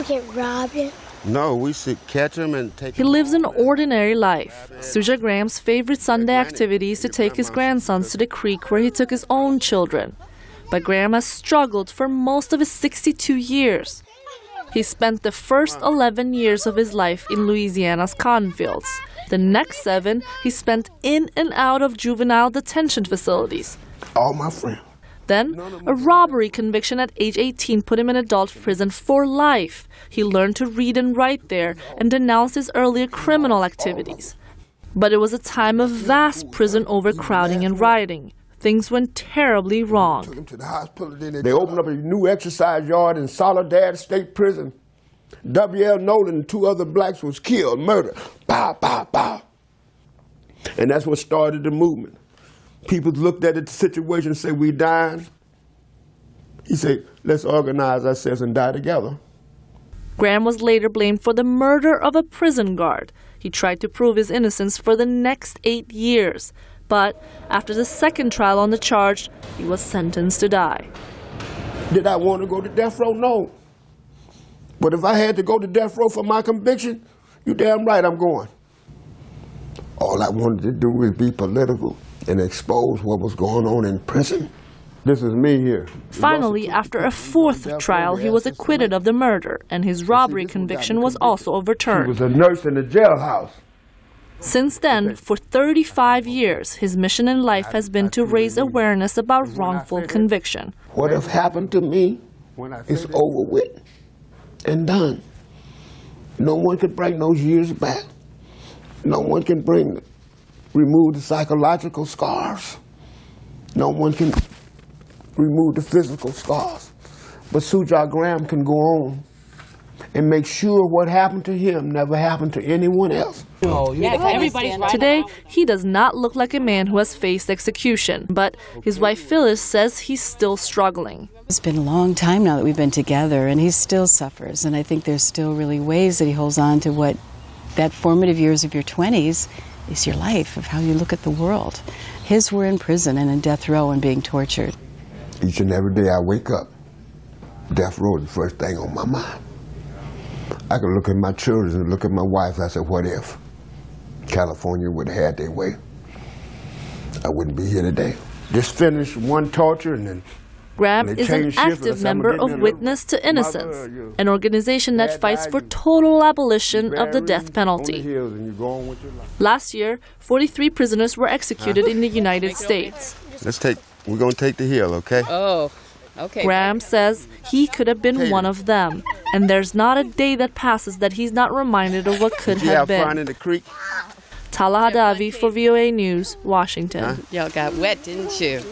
Get robbed? No, we should catch him and take him. He lives an ordinary life. Shujaa Graham's favorite Sunday activity is to take his grandsons to the creek where he took his own children. But Graham has struggled for most of his 62 years. He spent the first 11 years of his life in Louisiana's cotton fields. The next 7 he spent in and out of juvenile detention facilities. All my friends. Then, a robbery conviction at age 18 put him in adult prison for life. He learned to read and write there and denounced his earlier criminal activities. But it was a time of vast prison overcrowding and rioting. Things went terribly wrong. They opened up a new exercise yard in Soledad State Prison. W.L. Nolan and 2 other blacks was killed, murdered. Pow, pow, pow. And that's what started the movement. People looked at the situation and said, we dying. He said, let's organize ourselves and die together. Graham was later blamed for the murder of a prison guard. He tried to prove his innocence for the next 8 years. But after the second trial on the charge, he was sentenced to die. Did I want to go to death row? No. But if I had to go to death row for my conviction, you damn right I'm going. All I wanted to do was be political and expose what was going on in prison. This is me here. Finally, after a 4th trial, he was acquitted of the murder, and his robbery conviction was also overturned. He was a nurse in the jailhouse. Since then, for 35 years, his mission in life has been to raise awareness about wrongful conviction. What has happened to me is over with and done. No one can bring those years back. No one can remove the psychological scars. No one can remove the physical scars. But Shujaa Graham can go on and make sure what happened to him never happened to anyone else. Today, he does not look like a man who has faced execution, but his wife Phyllis says he's still struggling. It's been a long time now that we've been together, and he still suffers, and I think there's still really ways that he holds on to what that formative years of your 20s is your life, of how you look at the world. His were in prison and in death row and being tortured. Each and every day I wake up, death row is the first thing on my mind. I can look at my children and look at my wife and I say, what if California would have had their way? I wouldn't be here today. Just finished one torture and then Graham is an active member of Witness to Innocence, an organization that fights for total abolition of the death penalty. Last year, 43 prisoners were executed in the United States. We're going to take the hill, okay? Oh, okay. Graham says he could have been one of them, and there's not a day that passes that he's not reminded of what could have been. Fun in the creek? Tala Hadavi for VOA News, Washington. Y'all got wet, didn't you?